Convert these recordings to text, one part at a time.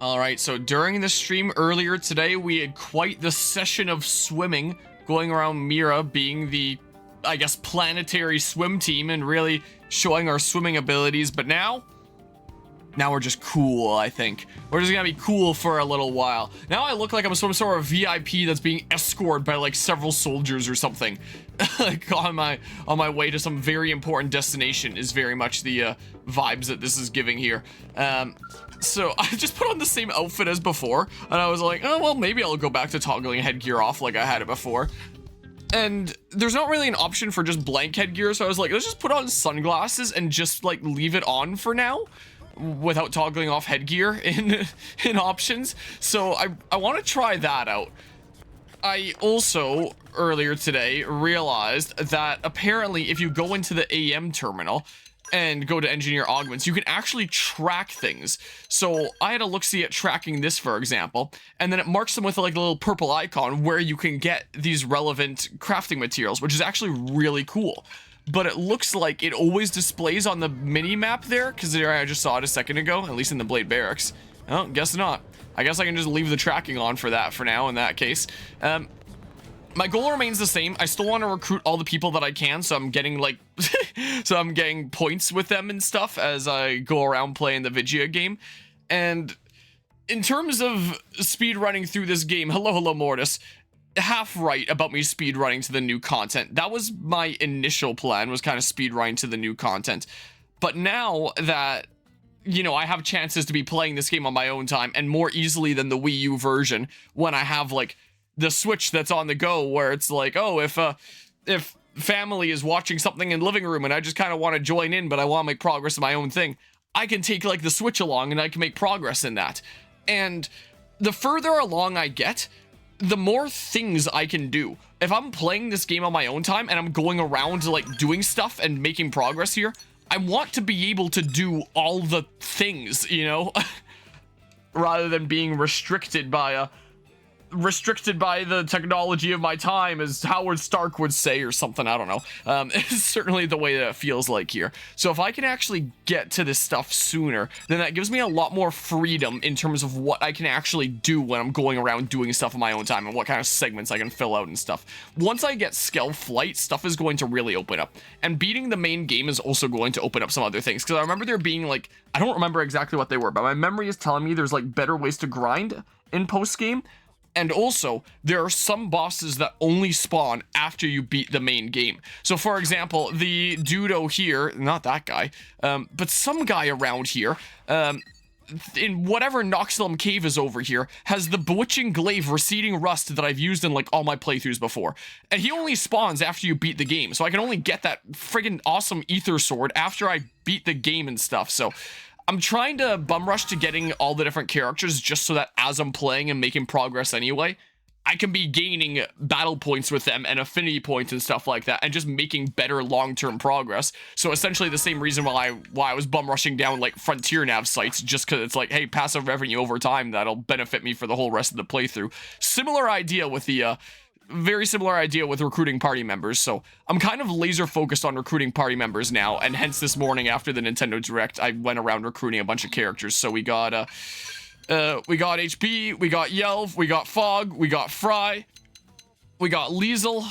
All right, so during the stream earlier today, we had quite the session of swimming, going around Mira being the, I guess, planetary swim team and really showing our swimming abilities. But now we're just cool, I think. We're just gonna be cool for a little while. Now I look like I'm some sort of VIP that's being escorted by like several soldiers or something. Like on my way to some very important destination is very much the vibes that this is giving here. So I just put on the same outfit as before, and I was like, oh, well, maybe I'll go back to toggling headgear off like I had it before. And there's not really an option for just blank headgear, so I was like, let's just put on sunglasses and just like leave it on for now without toggling off headgear in options. So I want to try that out. I also earlier today realized that apparently if you go into the AM terminal and go to engineer augments, you can actually track things. So I had a look-see at tracking this, for example, and then it marks them with like a little purple icon where you can get these relevant crafting materials, which is actually really cool. But it looks like it always displays on the mini map there, because there I just saw it a second ago, at least in the Blade Barracks. Oh, guess not. I guess I can just leave the tracking on for that for now in that case. My goal remains the same. I still want to recruit all the people that I can, so I'm getting like so I'm getting points with them and stuff as I go around playing the Vigia game. And in terms of speed running through this game, hello Mortis, half right about me speed running to the new content. That was my initial plan, was kind of speed running to the new content. But now that, you know, I have chances to be playing this game on my own time and more easily than the Wii U version, when I have like the Switch that's on the go, where it's like, oh, if family is watching something in living room and I just kind of want to join in, but I want to make progress in my own thing, I can take like the Switch along and I can make progress in that. And the further along I get, the more things I can do. If I'm playing this game on my own time and I'm going around like doing stuff and making progress here, I want to be able to do all the things, you know, rather than being restricted by the technology of my time, as Howard Stark would say, or something. I don't know. It's certainly the way that it feels like here. So if I can actually get to this stuff sooner, then that gives me a lot more freedom in terms of what I can actually do when I'm going around doing stuff in my own time and what kind of segments I can fill out and stuff. Once I get Scale Flight, stuff is going to really open up. And beating the main game is also going to open up some other things. Because I remember there being like, I don't remember exactly what they were, but my memory is telling me there's like better ways to grind in post-game. And also, there are some bosses that only spawn after you beat the main game. So, for example, the dudo here, not that guy, but some guy around here, in whatever Noxilum Cave is over here, has the Bewitching Glaive Receding Rust that I've used in, like, all my playthroughs before. And he only spawns after you beat the game, so I can only get that friggin' awesome Ether Sword after I beat the game and stuff, so I'm trying to bum rush to getting all the different characters just so that as I'm playing and making progress anyway, I can be gaining battle points with them and affinity points and stuff like that and just making better long-term progress. So essentially the same reason why I was bum rushing down like Frontier Nav sites, just because it's like, hey, passive revenue over time that'll benefit me for the whole rest of the playthrough. Similar idea with the very similar idea with recruiting party members, so I'm kind of laser focused on recruiting party members now, and hence this morning after the Nintendo Direct, I went around recruiting a bunch of characters. So we got HP, we got Yelv, we got Fog, we got Fry, we got Liesel,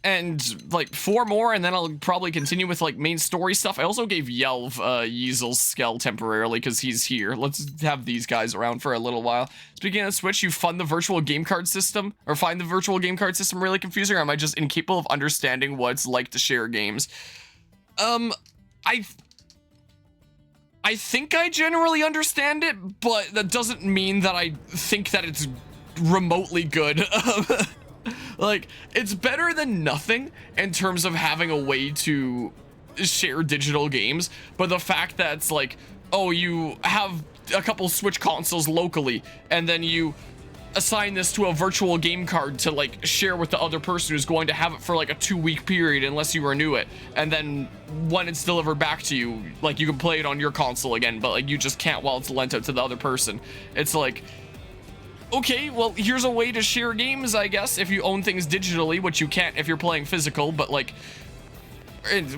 and like 4 more, and then I'll probably continue with like main story stuff. I also gave Yelv Yeasel's Skell temporarily because he's here. Let's have these guys around for a little while. Speaking of Switch, you find the virtual game card system really confusing, or am I just incapable of understanding what it's like to share games? I think I generally understand it, but that doesn't mean that I think that it's remotely good. Like, it's better than nothing in terms of having a way to share digital games, but the fact that it's like, oh, you have a couple Switch consoles locally, and then you assign this to a virtual game card to like share with the other person who's going to have it for like a 2-week period unless you renew it, and then when it's delivered back to you, like you can play it on your console again, but like you just can't while it's lent out to the other person. It's like, okay, well, here's a way to share games, I guess, if you own things digitally, which you can't if you're playing physical, but like,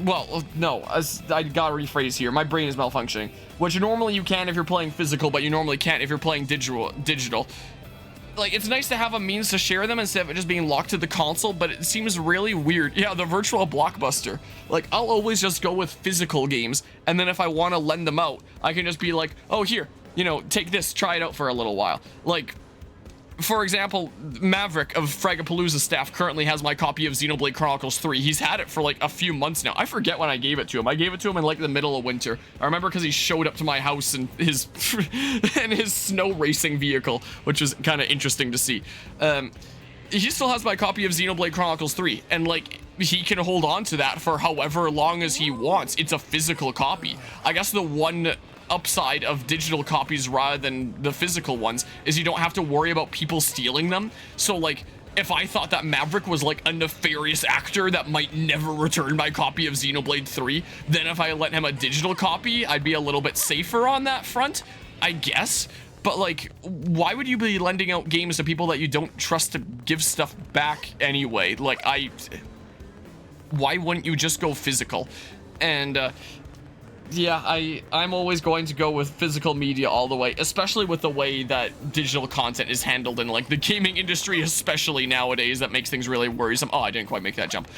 Well, no, I gotta rephrase here. My brain is malfunctioning. Which normally you can if you're playing physical, but you normally can't if you're playing digital. Like, it's nice to have a means to share them instead of it just being locked to the console, but it seems really weird. Yeah, the virtual blockbuster. Like, I'll always just go with physical games, and then if I want to lend them out, I can just be like, oh, here, you know, take this, try it out for a little while. Like, for example, Maverick of Fragapalooza staff currently has my copy of Xenoblade Chronicles 3. He's had it for like a few months now. I forget when I gave it to him. I gave it to him in like the middle of winter. I remember because he showed up to my house in his in his snow racing vehicle, which was kind of interesting to see. He still has my copy of Xenoblade Chronicles 3, and like he can hold on to that for however long as he wants. It's a physical copy. I guess the one upside of digital copies rather than the physical ones is you don't have to worry about people stealing them. So like if I thought that Maverick was like a nefarious actor that might never return my copy of Xenoblade 3, then if I lent him a digital copy, I'd be a little bit safer on that front, I guess. But like, why would you be lending out games to people that you don't trust to give stuff back anyway? Like, why wouldn't you just go physical? And yeah, I'm always going to go with physical media all the way, especially with the way that digital content is handled in like the gaming industry, especially nowadays. That makes things really worrisome. Oh, I didn't quite make that jump.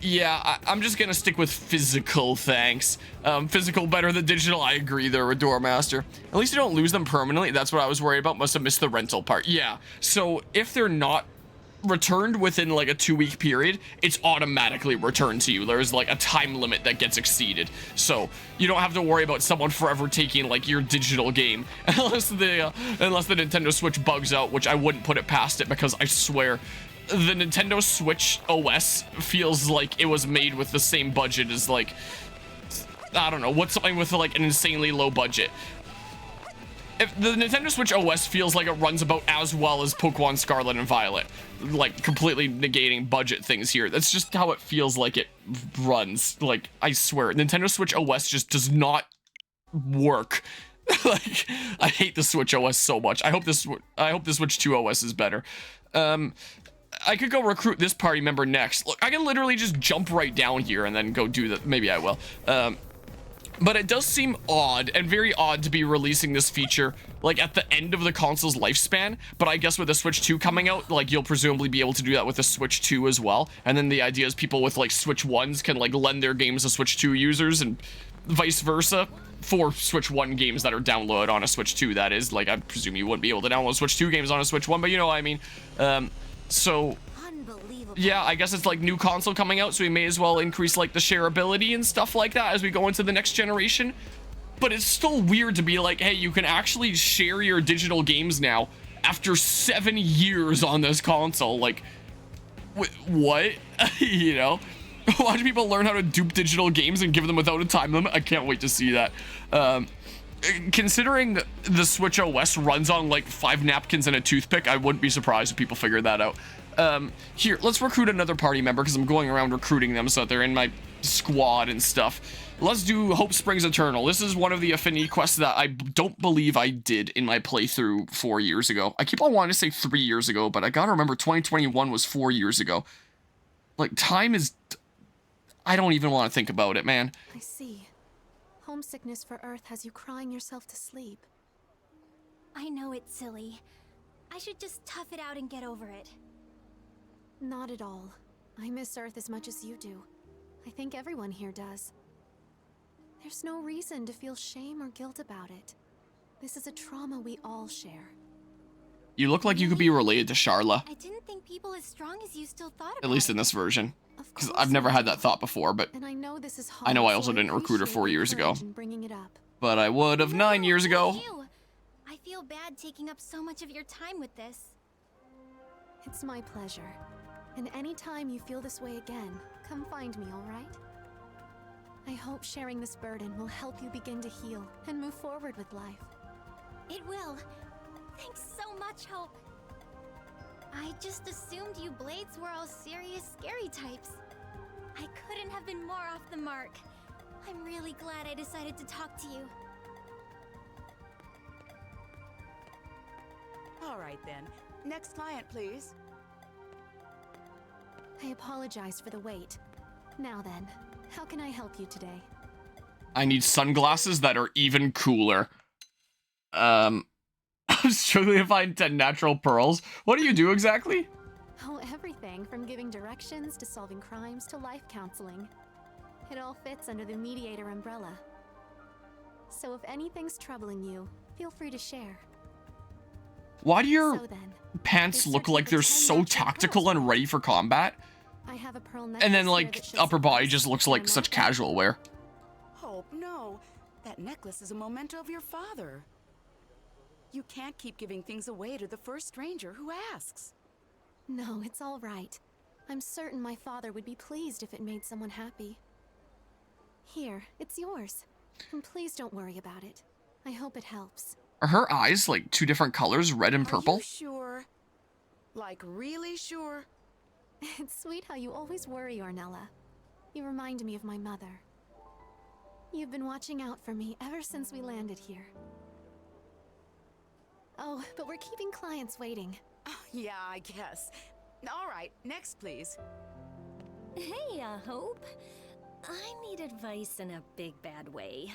Yeah, I'm just gonna stick with physical, thanks. Physical better than digital, I agree there, Redor Master. At least you don't lose them permanently. That's what I was worried about. Must have missed the rental part. Yeah, so if they're not returned within like a 2-week period, it's automatically returned to you. There's like a time limit that gets exceeded, so you don't have to worry about someone forever taking like your digital game unless the Nintendo Switch bugs out, which I wouldn't put it past it, because I swear the Nintendo Switch OS feels like it was made with the same budget as like, I don't know, what's something with like an insanely low budget. If the Nintendo Switch OS feels like it runs about as well as Pokemon Scarlet and Violet, like completely negating budget things here. That's just how it feels like it runs. Like, I swear, Nintendo Switch OS just does not work. Like, I hate the Switch OS so much. I hope the Switch 2 OS is better. I could go recruit this party member next. Look, I can literally just jump right down here and then go do that. Maybe I will. But it does seem odd, and very odd, to be releasing this feature like at the end of the console's lifespan. But I guess with the Switch 2 coming out, like you'll presumably be able to do that with the Switch 2 as well. And then the idea is people with like Switch 1s can like lend their games to Switch 2 users, and vice versa for Switch 1 games that are downloaded on a Switch 2. That is, like, I presume you wouldn't be able to download Switch 2 games on a Switch 1, but you know what I mean. So yeah, I guess it's like new console coming out, so we may as well increase like the shareability and stuff like that as we go into the next generation. But it's still weird to be like, hey, you can actually share your digital games now after 7 years on this console. Like, what? You know? Watch people learn how to dupe digital games and give them without a time limit. I can't wait to see that. Considering the Switch OS runs on like 5 napkins and a toothpick, I wouldn't be surprised if people figure that out. Here, let's recruit another party member, because I'm going around recruiting them so that they're in my squad and stuff. Let's do Hope Springs Eternal. This is one of the affinity quests that I don't believe I did in my playthrough 4 years ago. I keep on wanting to say 3 years ago, but I gotta remember 2021 was 4 years ago. Like, time is... I don't even want to think about it, man. I see. Homesickness for Earth has you crying yourself to sleep. I know it's silly. I should just tough it out and get over it. Not at all. I miss Earth as much as you do. I think everyone here does. There's no reason to feel shame or guilt about it. This is a trauma we all share. You look like you could be related to Charla. I didn't think people as strong as you still thought about At least in it. this version. Because I've never had that thought before, but And I know this is hard, I know I so also didn't recruit her 4 years ago. Bringing it up. But I would have 9 years ago. You. I feel bad taking up so much of your time with this. It's my pleasure. And anytime you feel this way again, come find me, all right? I hope sharing this burden will help you begin to heal and move forward with life. It will. Thanks so much, Hope. I just assumed you Blades were all serious, scary types. I couldn't have been more off the mark. I'm really glad I decided to talk to you. All right then. Next client, please. I apologize for the wait. Now then, how can I help you today? I need sunglasses that are even cooler. I'm struggling to find 10 natural pearls. What do you do exactly? Oh, everything from giving directions to solving crimes to life counseling. It all fits under the mediator umbrella. So if anything's troubling you, feel free to share. Why do your So then, pants they're look searching like for they're 10 so natural tactical pearls. and ready for combat? I have a pearl And necklace then, here like, that should upper body suffice. just looks Am like I such right? casual wear. Hope, no. That necklace is a memento of your father. You can't keep giving things away to the first stranger who asks. No, it's all right. I'm certain my father would be pleased if it made someone happy. Here, it's yours. And please don't worry about it. I hope it helps. Are her eyes like two different colors, red and Are purple? you sure? Like, really sure? It's sweet how you always worry, Ornella. You remind me of my mother. You've been watching out for me ever since we landed here. Oh, but we're keeping clients waiting. Oh, yeah, I guess. All right, next, please. Hey, Hope. I need advice in a big bad way.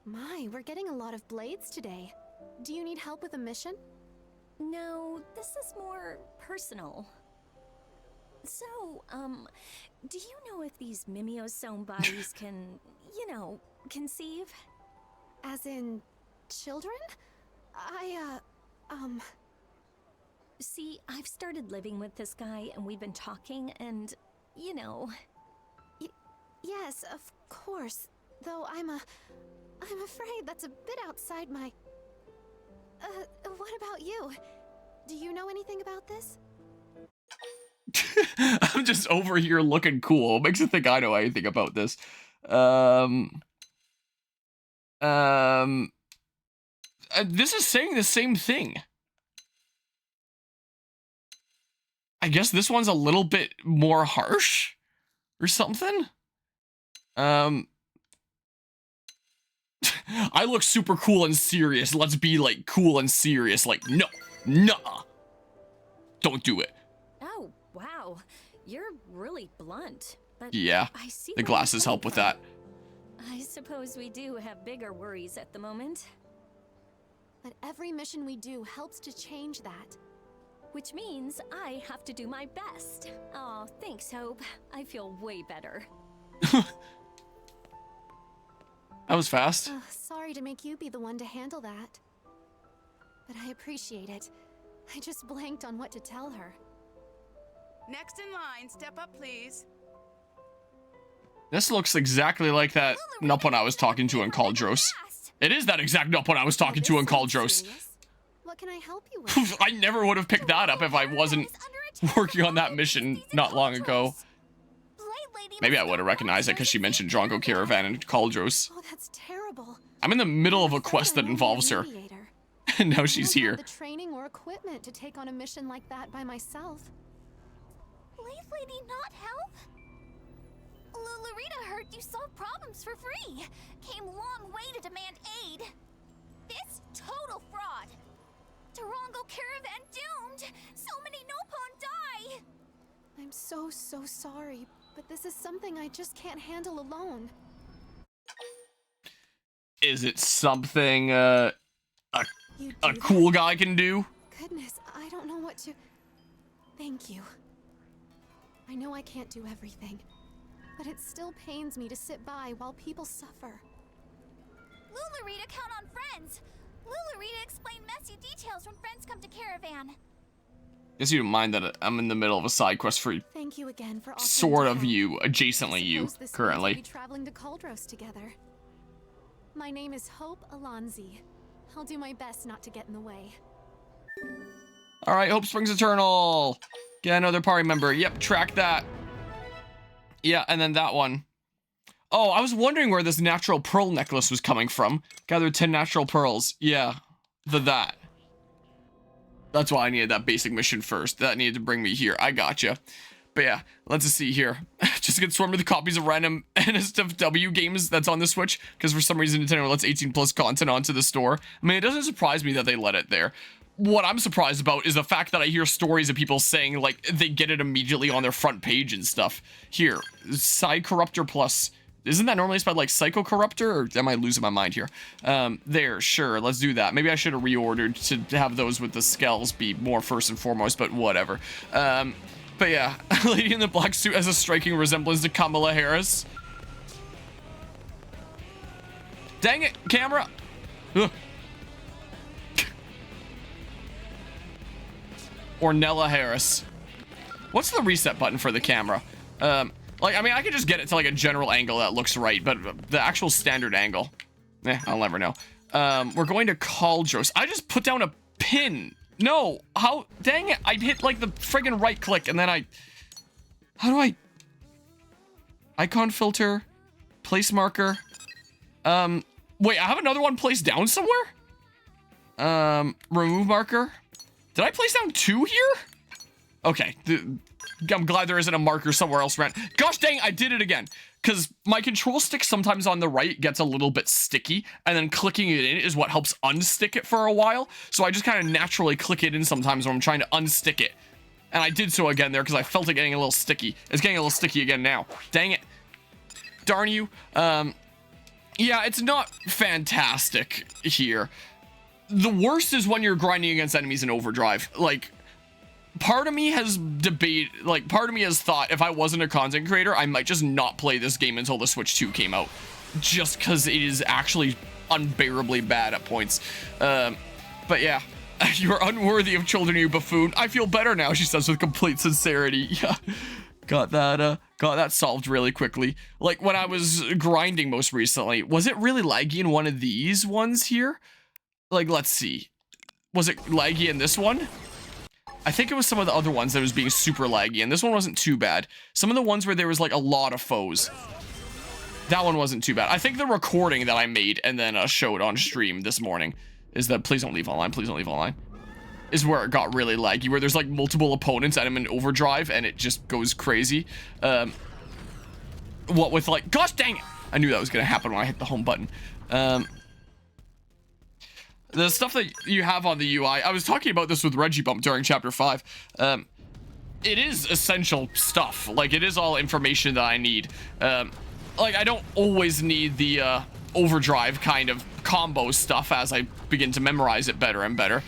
My, we're getting a lot of blades today. Do you need help with a mission? No, this is more personal. So, do you know if these mimeosome bodies can, conceive? As in, children? See, I've started living with this guy and we've been talking and, Yes, of course. Though I'm afraid that's a bit outside my... what about you? Do you know anything about this? I'm just over here looking cool. It makes me think I know anything about this. This is saying the same thing. I guess this one's a little bit more harsh or something. I look super cool and serious. Let's be like cool and serious. Like, no, nah, don't do it. Oh, wow. You're really blunt. But Yeah, I see the where you're glasses help coming with from. that. I suppose we do have bigger worries at the moment. But every mission we do helps to change that. Which means I have to do my best. Oh, thanks, Hope. I feel way better. That was fast. Sorry to make you be the one to handle that. But I appreciate it. I just blanked on what to tell her. Next in line, step up, please. This looks exactly like that Nuppon I was talking to in Caldros. It is that exact Nuppon I was talking to in Caldros. What can I help you with? I never would have picked that up if I wasn't working on that mission not long ago. Maybe I would have recognized it because she mentioned Drongo Caravan and Caldros. Oh, that's terrible. I'm in the middle of a I'm afraid quest that I'm only a involves her, mediator. and now I she's don't here. have the training or equipment to take on a mission like that by myself. Blade Lady not help? Lulurita heard you solve problems for free. Came long way to demand aid. This total fraud. Tarongo Caravan doomed. So many Nopon die. I'm so sorry, but this is something I just can't handle alone. Is it something a You a do cool that? guy can do? Goodness, I don't know what to... Thank you. I know I can't do everything, but it still pains me to sit by while people suffer. Lulurita count on friends. Lulurita explain messy details when friends come to Caravan. Guess you don't mind that I'm in the middle of a side quest for Thank you again for offering sort to of help. you, adjacently you, Suppose this means we'll currently. be traveling to Caldros together. My name is Hope Alonzi. I'll do my best not to get in the way. All right, Hope Springs Eternal. Get another party member. Yep, track that. Yeah, and then that one. Oh, I was wondering where this natural pearl necklace was coming from. Gather 10 natural pearls. Yeah, that. That's why I needed that basic mission first. That needed to bring me here. I gotcha. But yeah, let's just see here. Just get swarmed with copies of random NSFW games that's on the Switch, because for some reason Nintendo lets 18+ content onto the store. I mean, it doesn't surprise me that they let it there. what I'm surprised about is the fact that I hear stories of people saying, like, they get it immediately on their front page and stuff. Here, Psy Corruptor Plus. Isn't that normally spelled like Psycho Corruptor, or am I losing my mind here? There, sure, let's do that. Maybe I should have reordered to have those with the skells be more first and foremost, but whatever. But yeah, Lady in the Black Suit has a striking resemblance to Kamala Harris. Dang it, camera! Ugh. Ornella Harris. What's the reset button for the camera? Like, I mean, I could just get it to like a general angle that looks right, but the actual standard angle, I'll never know. We're going to Caldros. I just put down a pin. No, how? Dang it! I hit like the friggin' right click, and then how do I? Icon filter, place marker. Wait, I have another one placed down somewhere. Remove marker. Did I place down 2 here? Okay, I'm glad there isn't a marker somewhere else around. Gosh dang, I did it again. Because my control stick sometimes on the right gets a little bit sticky, and then clicking it in is what helps unstick it for a while. So I just kind of naturally click it in sometimes when I'm trying to unstick it. And I did so again there because I felt it getting a little sticky. It's getting a little sticky again now. Dang it. Darn you. Yeah, it's not fantastic here. The worst is when you're grinding against enemies in overdrive. Like, part of me has thought if I wasn't a content creator, I might just not play this game until the Switch 2 came out. Just because it is actually unbearably bad at points. But yeah, you're unworthy of children, you buffoon. I feel better now, she says with complete sincerity. Yeah, got that solved really quickly. Like, when I was grinding most recently, was it really laggy in one of these ones here? Like, let's see. Was it laggy in this one? I think it was some of the other ones that was being super laggy, and this one wasn't too bad. Some of the ones where there was like a lot of foes. That one wasn't too bad. I think the recording that I made and then showed on stream this morning is that, please don't leave online, please don't leave online, is where it got really laggy, where there's like multiple opponents and I'm in overdrive and it just goes crazy. What with like, gosh dang it! I knew that was gonna happen when I hit the home button. The stuff that you have on the UI, I was talking about this with Reggie Bump during Chapter 5. It is essential stuff. Like, it is all information that I need. Like, I don't always need the overdrive kind of combo stuff as I begin to memorize it better and better.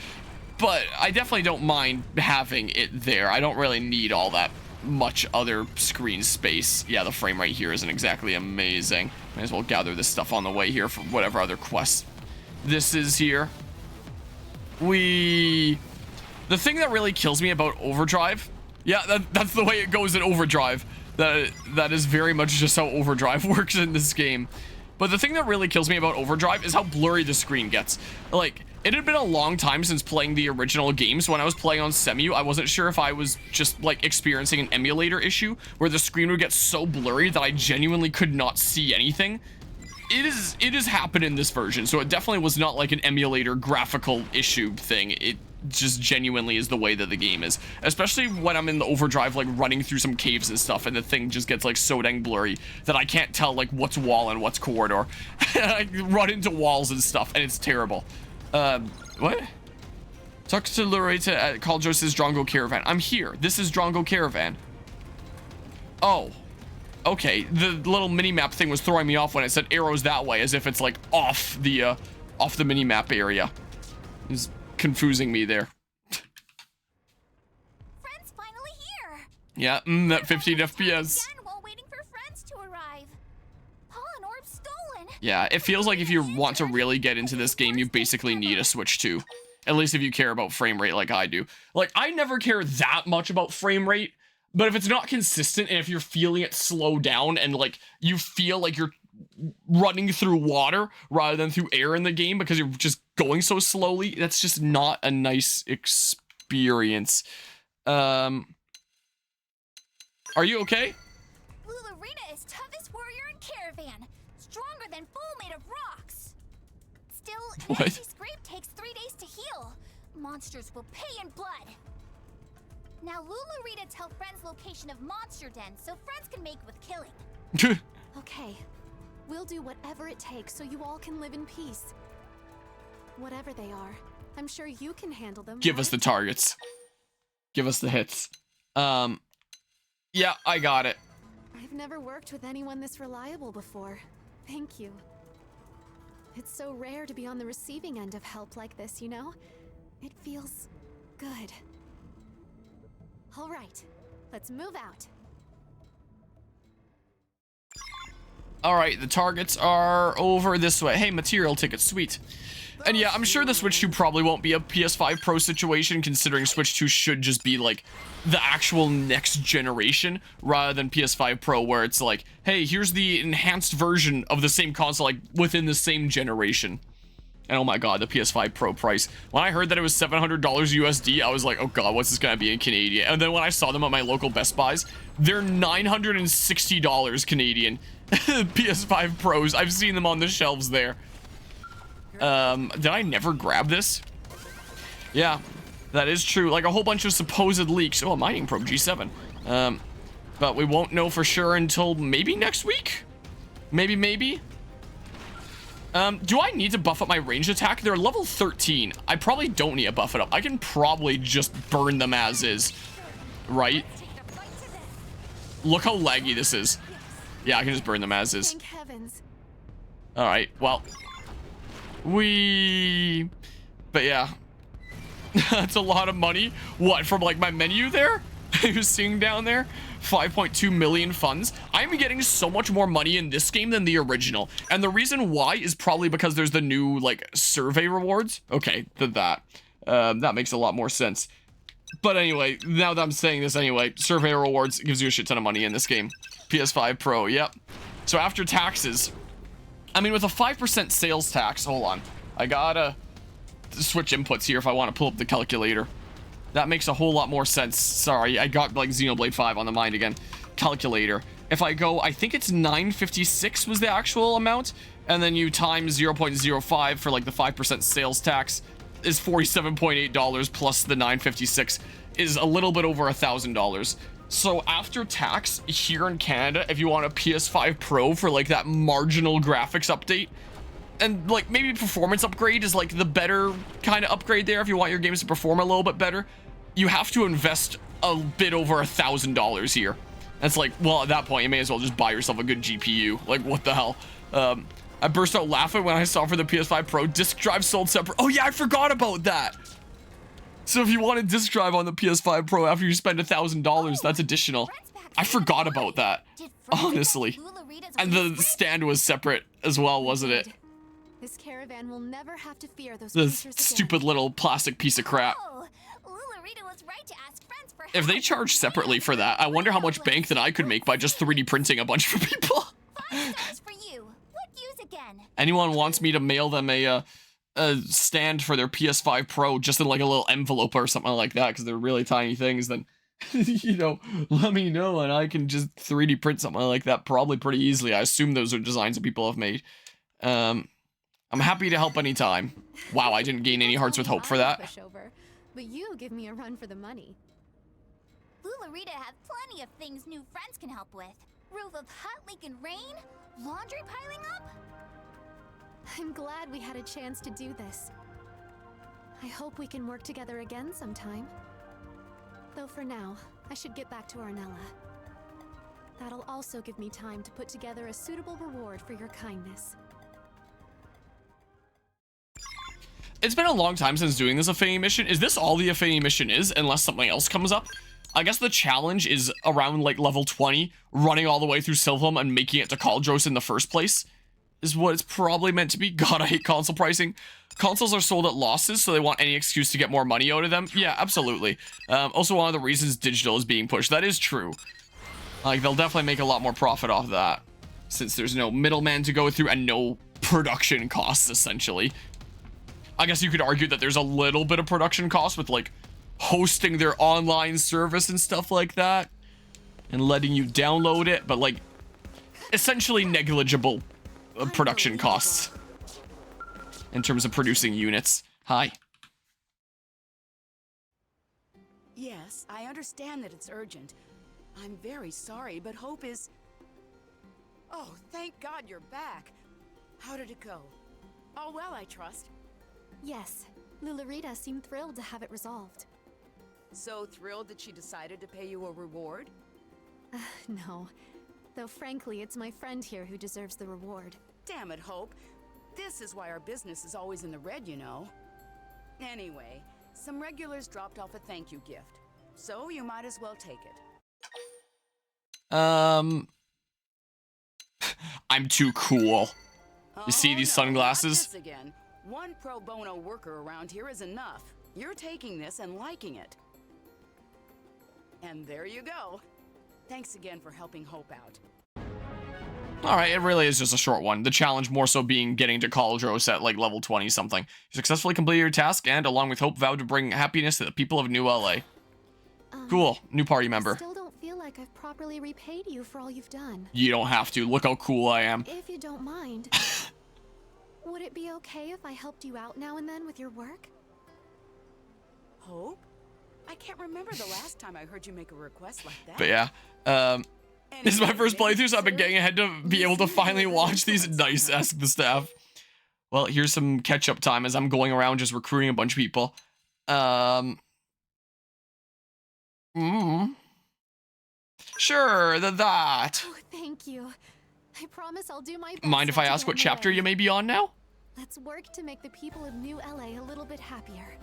But I definitely don't mind having it there. I don't really need all that much other screen space. Yeah, the frame rate here isn't exactly amazing. Might as well gather this stuff on the way here for whatever other quests this is here. The thing that really kills me about overdrive, yeah, that's the way it goes in overdrive. That is very much just how overdrive works in this game. But the thing that really kills me about overdrive is how blurry the screen gets. Like, it had been a long time since playing the original game, so when I was playing on Cemu, I wasn't sure if I was just like experiencing an emulator issue where the screen would get so blurry that I genuinely could not see anything. It has happened in this version, so it definitely was not like an emulator graphical issue thing. It just genuinely is the way that the game is, especially when I'm in the overdrive, like running through some caves and stuff, and the thing just gets like so dang blurry that I can't tell like what's wall and what's corridor. I run into walls and stuff, and it's terrible. What? Talk to Loretta at Caldros' Drongo Caravan. I'm here. This is Drongo Caravan. Oh. Okay, the little mini-map thing was throwing me off when it said arrows that way, as if it's like off the mini-map area. It's confusing me there. Friends finally here. Yeah, that 15 FPS. Again while waiting for friends to arrive. Pollen orb stolen. Yeah, it feels like if you want to really get into this game, you basically need a Switch 2. At least if you care about frame rate like I do. Like, I never care that much about frame rate. But if it's not consistent, and if you're feeling it slow down, and like you feel like you're running through water rather than through air in the game because you're just going so slowly, that's just not a nice experience. Are you okay? Lulurita is toughest warrior in Caravan, stronger than bull made of rocks. Still, What? Nancy's scrape takes 3 days to heal. Monsters will pay in blood. Now Lulurita tell friends location of monster den so friends can make with killing. Okay, we'll do whatever it takes so you all can live in peace. Whatever they are, I'm sure you can handle them. Give us the targets. Give us the hits. Yeah, I got it. I've never worked with anyone this reliable before. Thank you. It's so rare to be on the receiving end of help like this, you know? It feels good. All right, let's move out. All right, the targets are over this way. Hey, material tickets, sweet. And yeah, I'm sure the Switch 2 probably won't be a PS5 Pro situation, considering Switch 2 should just be like the actual next generation rather than PS5 Pro, where it's like, hey, here's the enhanced version of the same console, like within the same generation. And oh my god, the PS5 Pro price. When I heard that it was $700 USD, I was like, oh god, what's this gonna be in Canadian? And then when I saw them at my local Best Buys, they're $960 Canadian. PS5 Pros. I've seen them on the shelves there. Did I never grab this? Yeah, that is true. Like a whole bunch of supposed leaks. Oh, a mining probe G7. But we won't know for sure until maybe next week? Maybe? Do I need to buff up my ranged attack? They're level 13. I probably don't need to buff it up. I can probably just burn them as is. Right? Look how laggy this is. Yeah, I can just burn them as is. Thank heavens. Alright, well. But yeah. That's a lot of money. What, from like my menu there? You're seeing down there? 5.2 million funds. I'm getting so much more money in this game than the original. And the reason why is probably because there's the new, like, survey rewards. Okay, that makes a lot more sense. But anyway, now that I'm saying this anyway, survey rewards gives you a shit ton of money in this game. PS5 Pro, yep. So after taxes, I mean, with a 5% sales tax, hold on. I gotta switch inputs here if I want to pull up the calculator. That makes a whole lot more sense. Sorry, I got like Xenoblade 5 on the mind again. Calculator. If I go, I think it's 956 was the actual amount, and then you times 0.05 for like the 5% sales tax is $47.8 plus the 956 is a little bit over $1,000. So after tax here in Canada, if you want a PS5 Pro for like that marginal graphics update, and like maybe performance upgrade is like the better kind of upgrade there if you want your games to perform a little bit better, you have to invest a bit over $1,000 here. That's like, well, at that point you may as well just buy yourself a good GPU. Like, what the hell? I burst out laughing when I saw for the PS5 Pro disk drive sold separate. Oh yeah, I forgot about that. So if you want a disk drive on the PS5 Pro after you spend $1,000, that's additional. I forgot about that, honestly. And the stand was separate as well, wasn't it? This caravan will never have to fear those The creatures stupid again. little plastic piece of crap. Oh, Lula-Rita was right to ask friends for If they charge separately for that, I wonder how much bank that I could make by just 3D printing a bunch for people. $5 for you. What use again? Anyone wants me to mail them a stand for their PS5 Pro just in like a little envelope or something like that, because they're really tiny things, then you know, let me know and I can just 3D print something like that probably pretty easily. I assume those are designs that people have made. I'm happy to help anytime. Wow, I didn't gain any hearts with hope for that. Pushover, but you give me a run for the money. Lula-Rita have plenty of things new friends can help with. Roof of hut leak and rain? Laundry piling up? I'm glad we had a chance to do this. I hope we can work together again sometime. Though for now, I should get back to Arnella. That'll also give me time to put together a suitable reward for your kindness. It's been a long time since doing this Affinity mission. Is this all the Affinity mission is, unless something else comes up? I guess the challenge is around like level 20, running all the way through Sylphum and making it to Caldros in the first place, is what it's probably meant to be. God, I hate console pricing. Consoles are sold at losses, so they want any excuse to get more money out of them. Yeah, absolutely. Also, one of the reasons digital is being pushed. That is true. Like, they'll definitely make a lot more profit off that, since there's no middleman to go through and no production costs, essentially. I guess you could argue that there's a little bit of production cost with, like, hosting their online service and stuff like that, and letting you download it, but, like, essentially negligible production costs in terms of producing units. Hi. Yes, I understand that it's urgent. I'm very sorry, but Hope is... Oh, thank God you're back. How did it go? All well, I trust. Yes, Lulurita seemed thrilled to have it resolved. So thrilled that she decided to pay you a reward? No. Though frankly, it's my friend here who deserves the reward. Damn it, Hope. This is why our business is always in the red, you know. Anyway, some regulars dropped off a thank you gift. So you might as well take it. I'm too cool. You see these no, sunglasses? not this again. One pro bono worker around here is enough. You're taking this and liking it. And there you go. Thanks again for helping Hope out. Alright, it really is just a short one. The challenge more so being getting to Cauldros at like level 20 something. You successfully completed your task and, along with Hope, vowed to bring happiness to the people of New LA. Cool. New party member. I still don't feel like I've properly repaid you for all you've done. You don't have to. Look how cool I am. If you don't mind, would it be okay if I helped you out now and then with your work? Hope? I can't remember the last time I heard you make a request like that. But yeah, this is my first playthrough, so I've been getting ahead to be able to finally watch these. Nice, ask the staff. Well, here's some catch-up time as I'm going around just recruiting a bunch of people. Sure, that. Oh, thank you. I promise I'll do my best. Mind if I ask what chapter you may be on now? Let's work to make the people of New LA a little bit happier.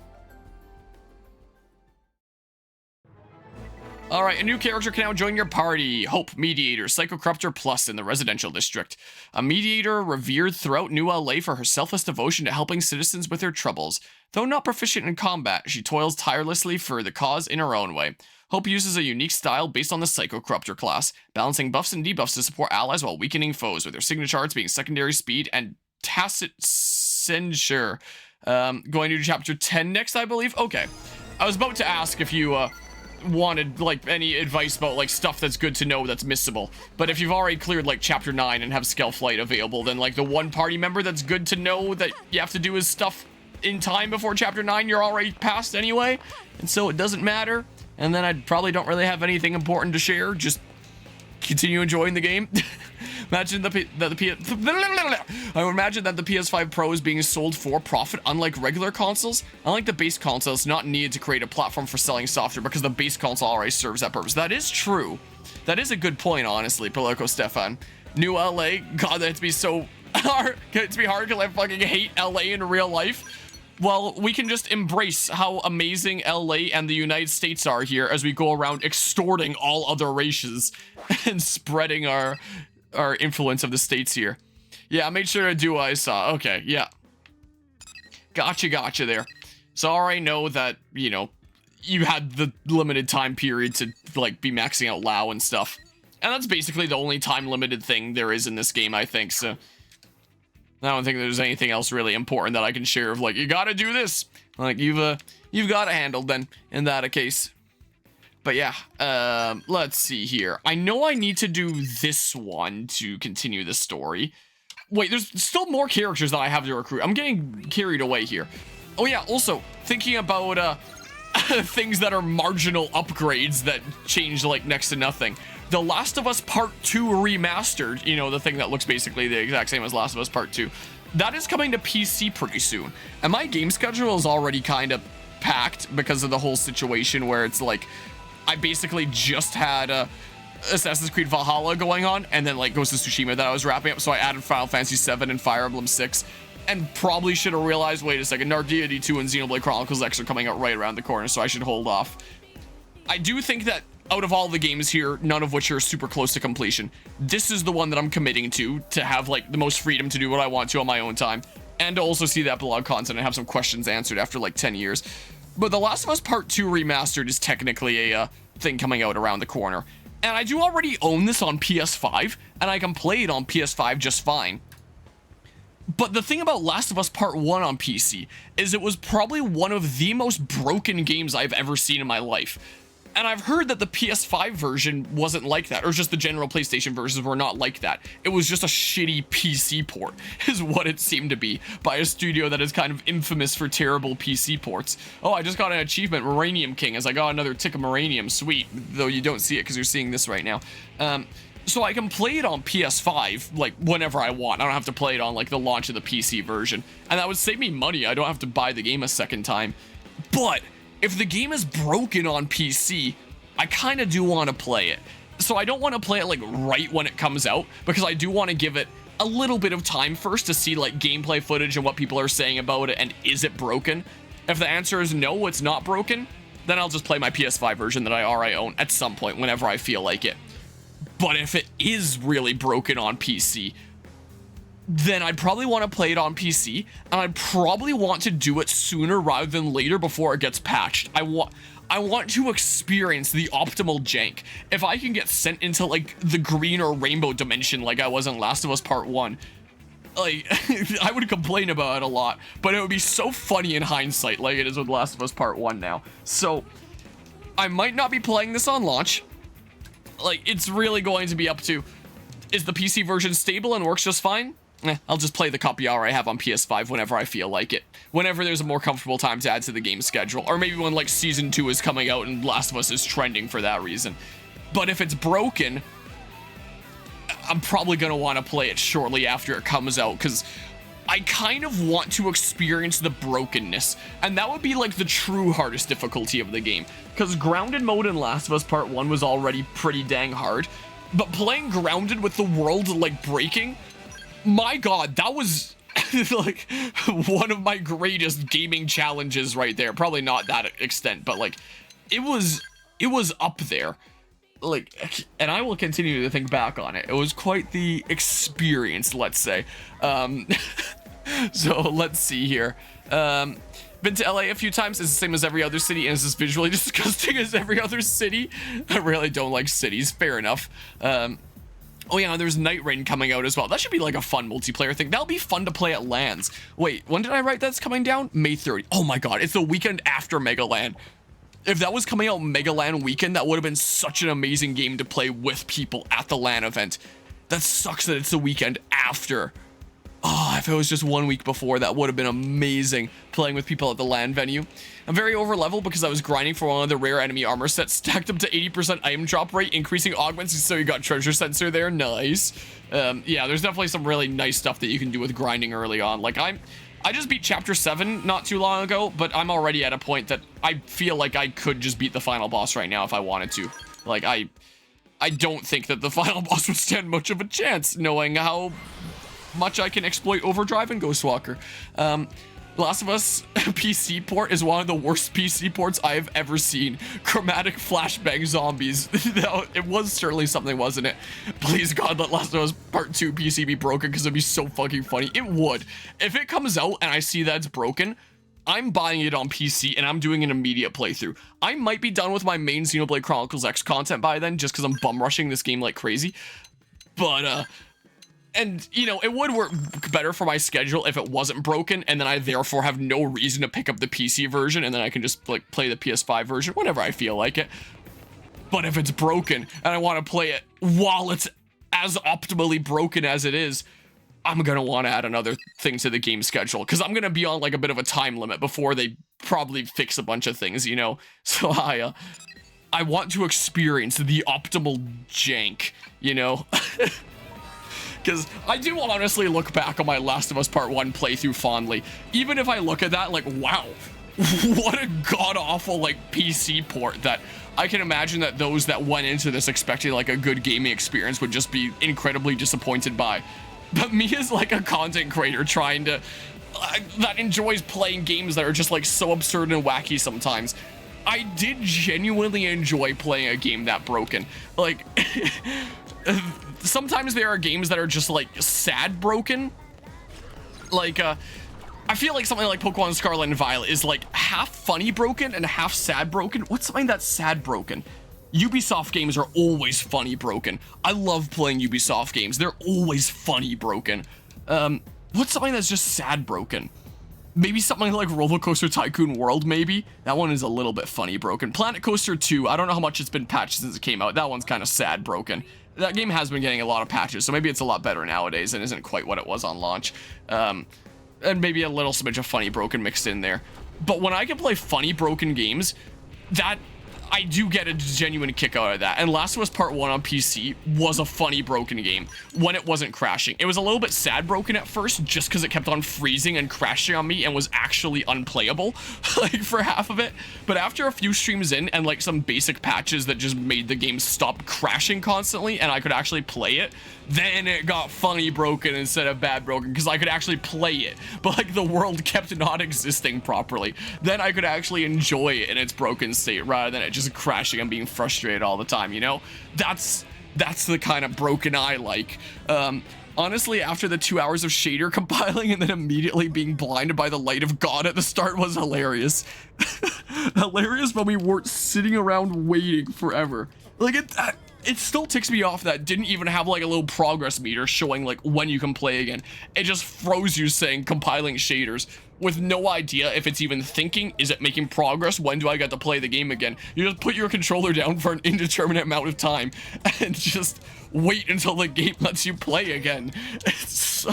Alright, a new character can now join your party. Hope, Mediator, Psychocorruptor Plus in the residential district. A mediator revered throughout New LA for her selfless devotion to helping citizens with their troubles. Though not proficient in combat, she toils tirelessly for the cause in her own way. Hope uses a unique style based on the Psychocorruptor class, balancing buffs and debuffs to support allies while weakening foes, with her signature arts being secondary speed and tacit censure. Going to chapter 10 next, I believe? Okay. I was about to ask if you, wanted like any advice about like stuff that's good to know that's missable, but if you've already cleared like chapter 9 and have Scale Flight available, then like the one party member that's good to know that you have to do is stuff in time before chapter 9 you're already past anyway, and so it doesn't matter. And then I probably don't really have anything important to share, just continue enjoying the game. Imagine I would imagine that the PS5 Pro is being sold for profit, unlike regular consoles. Unlike the base console, it's not needed to create a platform for selling software because the base console already serves that purpose. That is true. That is a good point, honestly, Poloco Stefan. New LA, God, that'd be so hard. It'd be hard because I fucking hate LA in real life. Well, we can just embrace how amazing LA and the United States are here as we go around extorting all other races and spreading our influence of the states here. Yeah, I made sure to do what I saw. Okay, yeah. Gotcha there. So I already know that, you know, you had the limited time period to, like, be maxing out Lao and stuff. And that's basically the only time-limited thing there is in this game, I think, so... I don't think there's anything else really important that I can share of, like, you gotta do this. Like, you've got it handled, then, in that case. But yeah, let's see here. I know I need to do this one to continue the story. Wait, there's still more characters that I have to recruit. I'm getting carried away here. Oh yeah, also, thinking about, things that are marginal upgrades that change, like, next to nothing. The Last of Us Part 2 Remastered, you know, the thing that looks basically the exact same as Last of Us Part 2, that is coming to PC pretty soon. And my game schedule is already kind of packed because of the whole situation where it's like, I basically just had Assassin's Creed Valhalla going on, and then like Ghost of Tsushima that I was wrapping up, so I added Final Fantasy 7 and Fire Emblem 6, and probably should have realized, wait a second, Dark Deity 2 and Xenoblade Chronicles X are coming out right around the corner, so I should hold off. I do think that out of all the games here, none of which are super close to completion, this is the one that I'm committing to have like the most freedom to do what I want to on my own time, and to also see that blog content and have some questions answered after like 10 years. But The Last of Us Part 2 Remastered is technically a thing coming out around the corner. And I do already own this on PS5, and I can play it on PS5 just fine. But the thing about Last of Us Part 1 on PC is it was probably one of the most broken games I've ever seen in my life. And I've heard that the PS5 version wasn't like that, or just the general PlayStation versions were not like that. It was just a shitty PC port, is what it seemed to be, by a studio that is kind of infamous for terrible PC ports. Oh, I just got an achievement, Moranium King, as I got another tick of Moranium, sweet, though you don't see it because you're seeing this right now. So I can play it on PS5, like, whenever I want. I don't have to play it on, like, the launch of the PC version. And that would save me money. I don't have to buy the game a second time. But if the game is broken on PC, I kind of do want to play it. So I don't want to play it, like, right when it comes out, because I do want to give it a little bit of time first to see, like, gameplay footage and what people are saying about it, and is it broken? If the answer is no, it's not broken, then I'll just play my PS5 version that I already own at some point, whenever I feel like it. But if it is really broken on PC, then I'd probably want to play it on PC, and I'd probably want to do it sooner rather than later before it gets patched. I want to experience the optimal jank. If I can get sent into, like, the green or rainbow dimension like I was in Last of Us Part 1, like, I would complain about it a lot, but it would be so funny in hindsight like it is with Last of Us Part 1 now. So, I might not be playing this on launch. Like, it's really going to be up to, is the PC version stable and works just fine? I'll just play the copy hour I have on PS5 whenever I feel like it. Whenever there's a more comfortable time to add to the game schedule. Or maybe when, like, Season 2 is coming out and Last of Us is trending for that reason. But if it's broken, I'm probably going to want to play it shortly after it comes out, because I kind of want to experience the brokenness, and that would be, like, the true hardest difficulty of the game, because grounded mode in Last of Us Part 1 was already pretty dang hard, but playing grounded with the world, like, breaking, my god, that was like one of my greatest gaming challenges right there. Probably not that extent, but, like, it was up there. Like, and I will continue to think back on it. It was quite the experience, let's say. So let's see here. Been to LA a few times. It's the same as every other city, and it's as visually disgusting as every other city. I really don't like cities. Fair enough. Oh yeah, there's Night Rain coming out as well. That should be like a fun multiplayer thing. That'll be fun to play at LANs. Wait, when did I write that's coming down? May 30. Oh my god, it's the weekend after Mega LAN. If that was coming out Mega LAN weekend, that would have been such an amazing game to play with people at the LAN event. That sucks that it's the weekend after. Oh, if it was just 1 week before, that would have been amazing, playing with people at the LAN venue. I'm very over level because I was grinding for one of the rare enemy armor sets, stacked up to 80% item drop rate, increasing augments, so you got treasure sensor there. Nice. Yeah, there's definitely some really nice stuff that you can do with grinding early on. Like, I just beat chapter 7 not too long ago, but I'm already at a point that I feel like I could just beat the final boss right now if I wanted to. Like, I don't think that the final boss would stand much of a chance, knowing how much I can exploit Overdrive and Ghostwalker. Last of Us PC port is one of the worst PC ports I have ever seen. Chromatic flashbang zombies. No, it was certainly something, wasn't it? Please God, let Last of Us Part 2 PC be broken, because it'd be so fucking funny. It would. If it comes out and I see that it's broken, I'm buying it on PC and I'm doing an immediate playthrough. I might be done with my main Xenoblade Chronicles X content by then, just because I'm bum rushing this game like crazy. But, and, you know, it would work better for my schedule if it wasn't broken, and then I therefore have no reason to pick up the PC version, and then I can just, like, play the PS5 version whenever I feel like it. But if it's broken, and I want to play it while it's as optimally broken as it is, I'm gonna want to add another thing to the game schedule, because I'm gonna be on, like, a bit of a time limit before they probably fix a bunch of things, you know? So I want to experience the optimal jank, you know? Because I do honestly look back on my Last of Us Part 1 playthrough fondly. Even if I look at that, like, wow, what a god-awful, like, PC port that I can imagine that those that went into this expecting, like, a good gaming experience would just be incredibly disappointed by. But me as, like, a content creator trying to, that enjoys playing games that are just, like, so absurd and wacky sometimes, I did genuinely enjoy playing a game that broken. Like, sometimes there are games that are just, like, sad broken. Like, I feel like something like Pokemon Scarlet and Violet is, like, half funny broken and half sad broken. What's something that's sad broken? Ubisoft games are always funny broken. I love playing Ubisoft games. They're always funny broken. What's something that's just sad broken? Maybe something like Roller Coaster Tycoon World, maybe? That one is a little bit funny broken. Planet Coaster 2, I don't know how much it's been patched since it came out. That one's kind of sad broken. That game has been getting a lot of patches, so maybe it's a lot better nowadays and isn't quite what it was on launch. And maybe a little smidge of funny broken mixed in there. But when I can play funny broken games, that I do get a genuine kick out of that. And Last of Us Part 1 on PC was a funny broken game when it wasn't crashing. It was a little bit sad broken at first just because it kept on freezing and crashing on me and was actually unplayable like for half of it. But after a few streams in and like some basic patches that just made the game stop crashing constantly and I could actually play it, then it got funny broken instead of bad broken because I could actually play it. But like the world kept not existing properly. Then I could actually enjoy it in its broken state rather than it just crashing and being frustrated all the time, you know? That's the kind of broken I like. Honestly, after the 2 hours of shader compiling and then immediately being blinded by the light of God at the start was hilarious. Hilarious, but we weren't sitting around waiting forever. Like it still ticks me off that didn't even have like a little progress meter showing like when you can play again. It just froze you saying compiling shaders with no idea if it's even thinking, is it making progress? When do I get to play the game again? You just put your controller down for an indeterminate amount of time and just wait until the game lets you play again. It's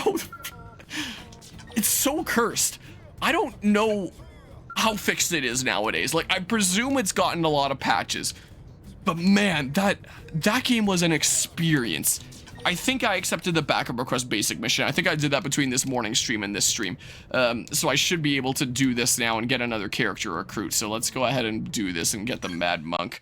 so cursed. I don't know how fixed it is nowadays. Like, I presume it's gotten a lot of patches. But man, that game was an experience. I think I accepted the backup request basic mission. I think I did that between this morning stream and this stream. So I should be able to do this now and get another character recruit. So let's go ahead and do this and get the Mad Monk.